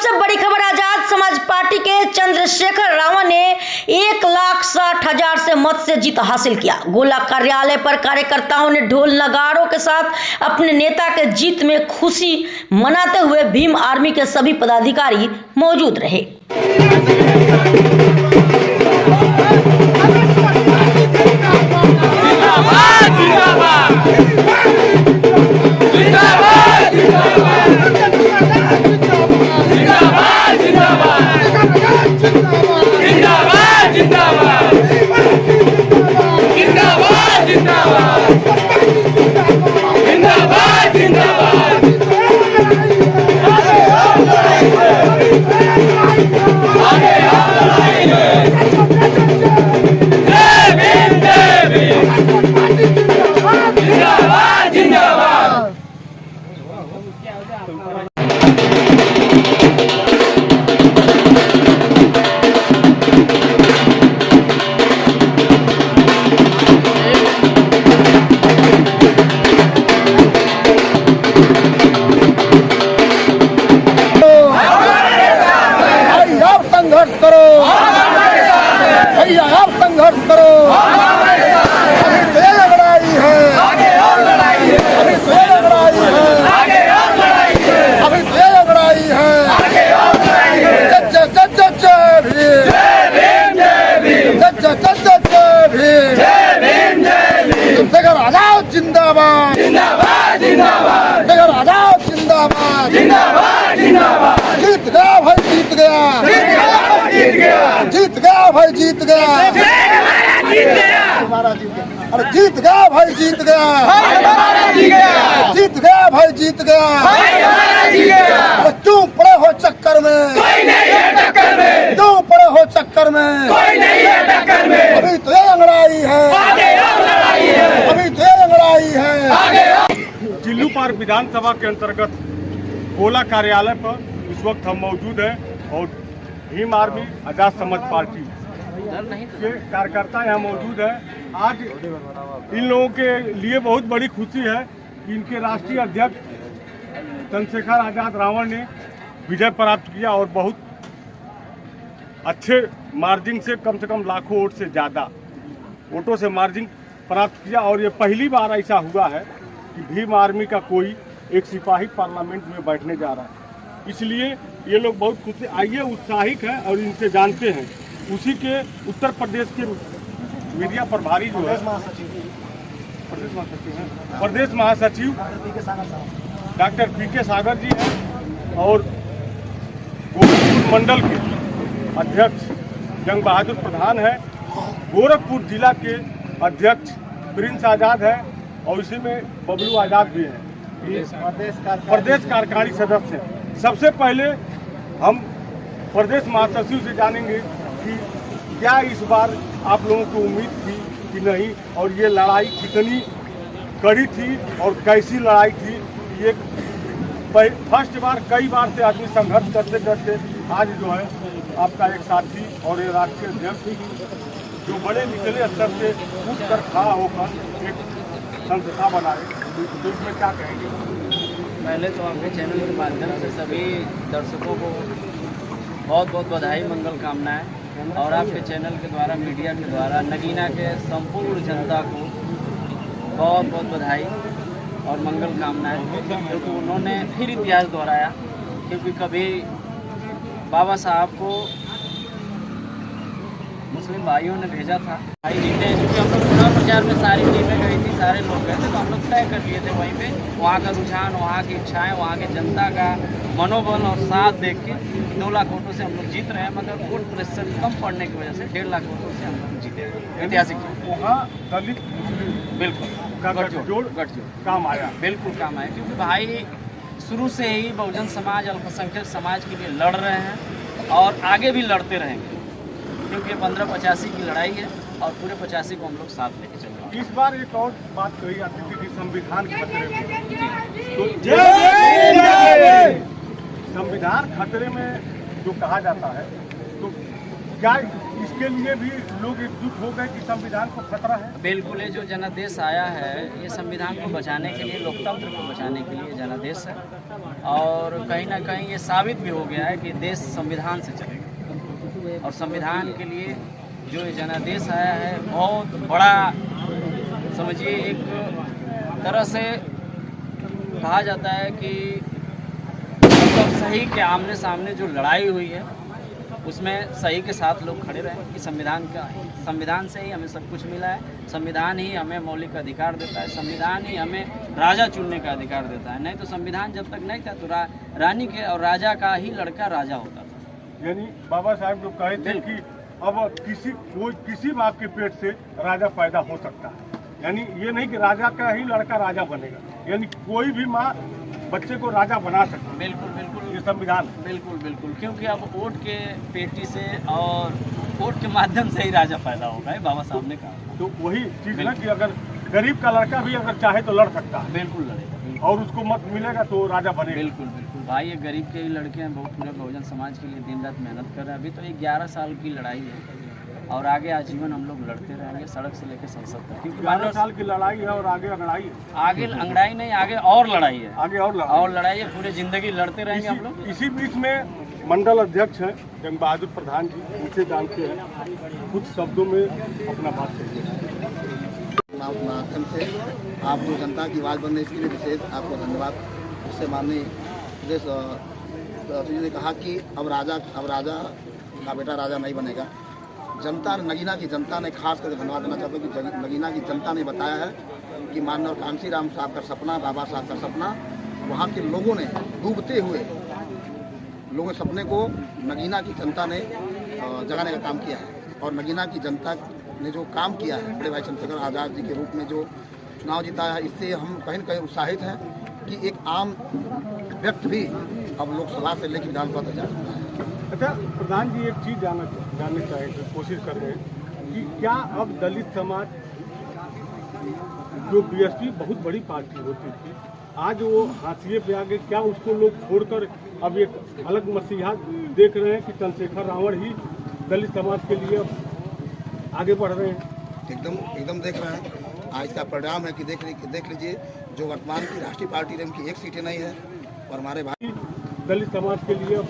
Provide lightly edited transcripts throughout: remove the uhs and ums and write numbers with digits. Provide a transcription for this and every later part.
सबसे बड़ी खबर, आजाद समाज पार्टी के चंद्रशेखर रावण ने 1,60,000 से मत से जीत हासिल किया। गोला कार्यालय पर कार्यकर्ताओं ने ढोल नगाड़ों के साथ अपने नेता के जीत में खुशी मनाते हुए भीम आर्मी के सभी पदाधिकारी मौजूद रहे। संघर्ष करो, अभी तेज लड़ाई है, अभी तेज लड़ाई है, अभी तेज लड़ाई है। जय भीम, जय भीम, जगह आजाद जिंदाबाद, जगह आजाद जिंदाबाद। जीत गया भाई, जीत गया, जीत गया भाई, जीत गया, हमारा जीत गया। अरे जीत गया भाई, जीत गया, जीत गया भाई, जीत गया। अरे क्यों पड़े हो चक्कर में, क्यों पड़े हो चक्कर में, अभी तो ये लड़ाई है, अभी तो ये लड़ाई है। जिल्लू पार विधानसभा के अंतर्गत गोला कार्यालय पर इस वक्त हम मौजूद हैं और भीम आर्मी आजाद समाज पार्टी के कार्यकर्ता यहाँ मौजूद है। आज इन लोगों के लिए बहुत बड़ी खुशी है कि इनके राष्ट्रीय अध्यक्ष चंद्रशेखर आजाद रावण ने विजय प्राप्त किया और बहुत अच्छे मार्जिन से कम लाखों वोट से ज़्यादा वोटों से मार्जिन प्राप्त किया। और ये पहली बार ऐसा हुआ है कि भीम आर्मी का कोई एक सिपाही पार्लियामेंट में बैठने जा रहा है, इसलिए ये लोग बहुत खुश आइए उत्साहित हैं। और इनसे जानते हैं उसी के उत्तर प्रदेश के मीडिया प्रभारी जो है प्रदेश महासचिव डॉक्टर पी.के. सागर जी हैं और गोरखपुर मंडल के अध्यक्ष जंग बहादुर प्रधान है, गोरखपुर जिला के अध्यक्ष प्रिंस आजाद है और इसी में बबलू आजाद भी हैं, प्रदेश कार्यकारिणी सदस्य हैं। सबसे पहले हम प्रदेश महासचिव से जानेंगे कि क्या इस बार आप लोगों को उम्मीद थी कि नहीं, और ये लड़ाई कितनी कड़ी थी और कैसी लड़ाई थी। ये फर्स्ट बार, कई बार से आदमी संघर्ष करते करते आज जो है आपका एक साथी और ये राष्ट्रीय अध्यक्ष जो बड़े निचले स्तर से उठ कर खड़ा होकर एक संस्था बनाए, तो इसमें क्या कहेंगे? पहले तो आपके चैनल के माध्यम से सभी दर्शकों को बहुत बहुत बधाई, मंगल कामनाएं। और आपके चैनल के द्वारा, मीडिया के द्वारा नगीना के संपूर्ण जनता को बहुत बहुत बधाई और मंगल कामनाएं, क्योंकि उन्होंने फिर इतिहास दोहराया। क्योंकि कभी बाबा साहब को मुस्लिम भाइयों ने भेजा था, भाई जीते हैं, क्योंकि हम लोग चुनाव प्रचार में सारी टीमें गई थी, सारे लोग गए थे, तो हम लोग तय कर लिए थे वहीं पे वहाँ का रुझान, वहाँ की इच्छाएं, वहाँ की जनता का मनोबल और साथ देख के 2 लाख वोटों से हम लोग जीत रहे हैं। मगर वोट प्रतिशत कम पड़ने की वजह से 1.5 लाख वोटों से हम लोग जीते हैं। ऐतिहासिक वहाँ दलित बिल्कुल गठजोड़ काम आया, बिल्कुल काम आया, क्योंकि भाई शुरू से ही बहुजन समाज, अल्पसंख्यक समाज के लिए लड़ रहे हैं और आगे भी लड़ते रहेंगे, क्योंकि 1585 की लड़ाई है और पूरे 85 को हम लोग साथ लेके चल रहे हैं। इस बार एक और बात कही जाती थी कि संविधान खतरे में, तो संविधान खतरे में जो कहा जाता है, तो क्या इसके लिए भी लोग एकजुट हो गए कि संविधान को खतरा है? बिल्कुल, ये जो जनादेश आया है ये संविधान को बचाने के लिए, लोकतंत्र को बचाने के लिए जनादेश है। और कहीं ना कहीं ये साबित भी हो गया है कि देश संविधान से चलेगा। और संविधान के लिए जो ये जनादेश आया है बहुत बड़ा, समझिए एक तरह से कहा जाता है कि मतलब सही के आमने सामने जो लड़ाई हुई है उसमें सही के साथ लोग खड़े रहे कि संविधान से ही हमें सब कुछ मिला है, संविधान ही हमें मौलिक अधिकार देता है, संविधान ही हमें राजा चुनने का अधिकार देता है। नहीं तो संविधान जब तक नहीं था तो रानी के और राजा का ही लड़का राजा होता था। यानी बाबा साहब जो कहे थे कि अब किसी माँ के पेट से राजा पैदा हो सकता है, यानी ये नहीं कि राजा का ही लड़का राजा बनेगा, यानी कोई भी माँ बच्चे को राजा बना सकती है। बिल्कुल बिल्कुल, ये संविधान है। बिल्कुल बिल्कुल, क्योंकि अब वोट के पेटी से और वोट के माध्यम से ही राजा पैदा होगा, है बाबा साहब ने कहा। तो वही चीज ना कि अगर गरीब का लड़का भी अगर चाहे तो लड़ सकता है, बिल्कुल लड़ेगा, और उसको मत मिलेगा तो राजा बनेगा। बिल्कुल बिल्कुल भाई, ये गरीब के ही लड़के हैं, बहुत पूरे बहुजन समाज के लिए दिन रात मेहनत कर रहे हैं। अभी तो 11 साल की लड़ाई है और आगे आजीवन हम लोग लड़ते रहेंगे, सड़क से लेकर संसद तक। क्योंकि 12 साल की लड़ाई है और आगे अंगड़ाई है। आगे अंगड़ाई नहीं, आगे और लड़ाई है, आगे और लड़ाई है, पूरे जिंदगी लड़ते रहेंगे हम लोग। इसी बीच में मंडल अध्यक्ष हैं जंग बहादुर प्रधान जी, उनसे जानते हैं, कुछ शब्दों में अपना बात करिए। माध्यम से आप जो जनता की आवाज़ बन रही है इसके लिए विशेष आपको धन्यवाद। इससे माननीय प्रदेश जी ने कहा कि अब राजा का बेटा राजा नहीं बनेगा। जनता ने, नगीना की जनता ने, खास करके धन्यवाद देना चाहता हूँ कि नगीना की जनता ने बताया है कि माननीय कांसी राम साहब का सपना, बाबा साहब का सपना, वहाँ के लोगों ने डूबते हुए लोगों के सपने को नगीना की जनता ने जगाने का काम किया है। और नगीना की जनता ने जो काम किया है, बड़े भाई चंद्रशेखर आज़ाद जी के रूप में जो चुनाव जीता है, इससे हम कहीं न कहीं उत्साहित हैं कि एक आम व्यक्ति भी अब लोकसभा से लेकर विधानसभा तक जा सकता है। अच्छा प्रधान जी, एक चीज़ जानना चाहेंगे, कोशिश कर रहे हैं कि क्या अब दलित समाज, जो बीएसपी बहुत बड़ी पार्टी होती थी, आज वो हाशिए पे आ गए, क्या उसको लोग छोड़कर अब एक अलग मसीहा देख रहे हैं कि चंद्रशेखर रावण ही दलित समाज के लिए आगे बढ़ रहे हैं? एकदम देख रहे हैं। आज का परिणाम है कि देख लीजिए, जो वर्तमान की राष्ट्रीय पार्टी है उनकी एक सीटें नहीं है और हमारे भाई दलित समाज के लिए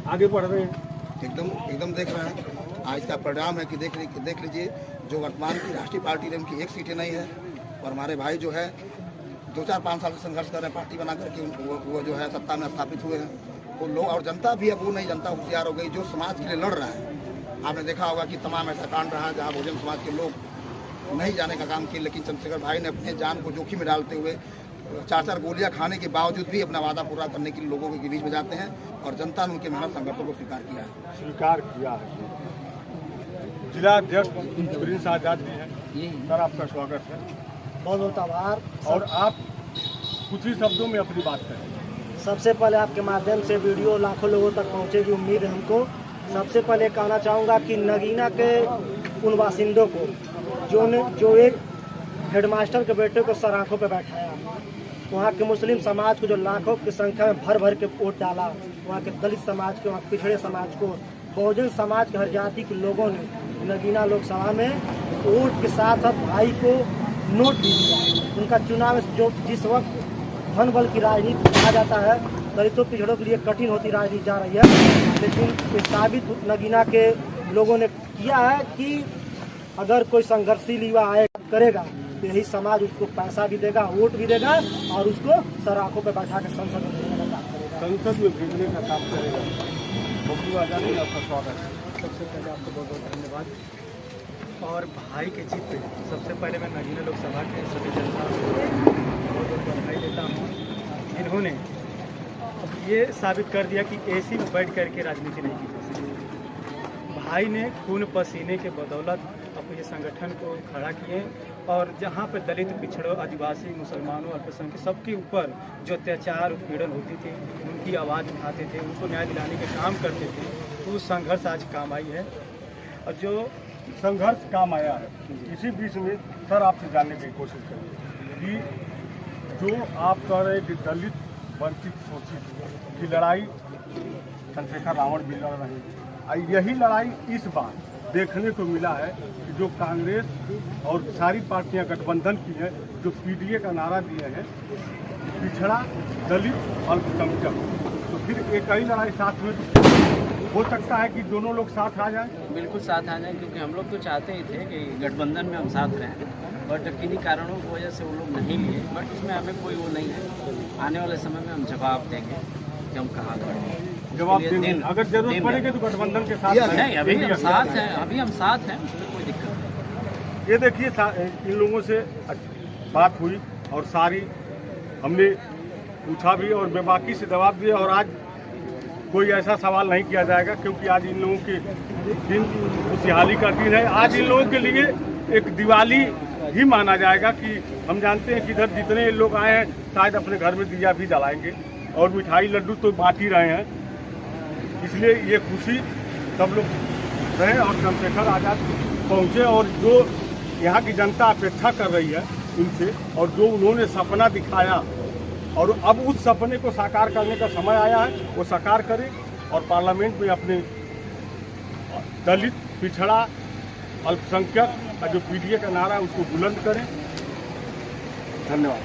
आगे बढ़ रहे हैं। एकदम देख रहे हैं। आज का परिणाम है कि देख लीजिए, जो वर्तमान की राष्ट्रीय पार्टी है उनकी एक सीटें नहीं है और हमारे भाई जो है 2-4-5 साल से संघर्ष कर रहे हैं पार्टी बना करके, वो जो है सत्ता में स्थापित हुए हैं। तो लोग और जनता भी अब वो नहीं, जनता होशियार हो गई जो समाज के लिए लड़ रहा है। आपने देखा होगा कि तमाम ऐसा कांड रहा जहाँ बहुजन समाज के लोग नहीं जाने का काम किए, लेकिन चंद्रशेखर भाई ने अपने जान को जोखिम में डालते हुए 4-4 गोलियां खाने के बावजूद भी अपना वादा पूरा करने के लिए लोगों के बीच में जाते हैं और जनता ने उनके मेहनत संघर्षों को स्वीकार किया है। जिला अध्यक्ष प्रिंस आजाद जी हैं, सर आपका स्वागत है। बहुत बहुत आभार। और आप कुछ ही शब्दों में अपनी बात करें। सबसे पहले आपके माध्यम से वीडियो लाखों लोगों तक पहुंचेगी, उम्मीद है हमको। सबसे पहले कहना चाहूँगा कि नगीना के उन बासिंदों को जो एक हेडमास्टर के बेटे को सराखों पर बैठाया, वहाँ के मुस्लिम समाज को जो लाखों की संख्या में भर भर के वोट डाला, वहाँ के दलित समाज के, वहाँ पिछड़े समाज को, बहुजन समाज के हर जाति के लोगों ने नगीना लोकसभा में वोट के साथ साथ भाई को नोट भी दिया। उनका चुनाव जो जिस वक्त धन बल की राजनीति कहा जाता है, दलितों पिछड़ों के लिए कठिन होती राजनीति जा रही है, लेकिन ये साबित नगीना के लोगों ने किया है कि अगर कोई संघर्षशील युवा आए करेगा तो यही समाज उसको पैसा भी देगा, वोट भी देगा और उसको सराखों पे बैठा के संसद में भेजने का काम करेगा। संसद में भेजने का काम करेगा। बब्बू आजाद जी, आपका स्वागत है। सबसे पहले आपको बहुत बहुत धन्यवाद। और भाई के जीत पे सबसे पहले मैं नगीना लोकसभा के सभी जनता को बहुत बहुत बधाई देता हूँ। इन्होंने अब ये साबित कर दिया कि एसी में बैठ करके राजनीति नहीं की जा सकती। भाई ने खून पसीने के बदौलत अपने ये संगठन को खड़ा किए और जहाँ पर दलित, पिछड़ों, आदिवासी, मुसलमानों, अल्पसंख्यक सबके ऊपर जो अत्याचार, उत्पीड़न होती थी, उनकी आवाज़ उठाते थे, उनको न्याय दिलाने के काम करते थे, तो संघर्ष आज काम आई है। और जो संघर्ष काम आया है, इसी बीच में सर आपसे जानने की कोशिश करेंगे कि जो आप कह रहे हैं कि दलित वंचित शोषित की लड़ाई चंद्रशेखर रावण भी लड़ रहे हैं, यही लड़ाई इस बार देखने को मिला है कि जो कांग्रेस और सारी पार्टियां गठबंधन की हैं, जो पीडीए का नारा दिए हैं, पिछड़ा, दलित, अल्पसंख्यक, तो फिर एक ही लड़ाई साथ में हो सकता है कि दोनों लोग साथ आ जाएं। बिल्कुल साथ आ जाएं, क्योंकि हम लोग तो चाहते ही थे कि गठबंधन में हम साथ रहें, बट किन्हीं कारणों की वजह से वो लोग नहीं लिए। बट उसमें हमें कोई वो नहीं है, आने वाले समय में हम जवाब देंगे कि हम कहाँ खड़े हैं। जवाब देंगे, अगर जरूरत पड़ेगी तो गठबंधन के साथ नहीं, अभी हम साथ हैं, अभी हम साथ हैं, उसमें कोई दिक्कत नहीं। ये देखिए इन लोगों से बात हुई और सारी हमने पूछा भी और बेबाकी से जवाब दिया, और आज कोई ऐसा सवाल नहीं किया जाएगा क्योंकि आज इन लोगों के दिन खुशहाली का दिन है। आज इन लोगों के लिए एक दिवाली ही माना जाएगा कि हम जानते हैं कि इधर जितने लोग आए हैं शायद अपने घर में दिया भी जलाएंगे और मिठाई लड्डू तो बांट ही रहे हैं, इसलिए ये खुशी सब लोग रहे और चंद्रशेखर आज़ाद पहुँचे। और जो यहाँ की जनता अपेक्षा कर रही है इनसे, और जो उन्होंने सपना दिखाया और अब उस सपने को साकार करने का समय आया है, वो साकार करें और पार्लियामेंट में अपने दलित, पिछड़ा, अल्पसंख्यक का जो पीडीए का नारा है उसको बुलंद करें। धन्यवाद।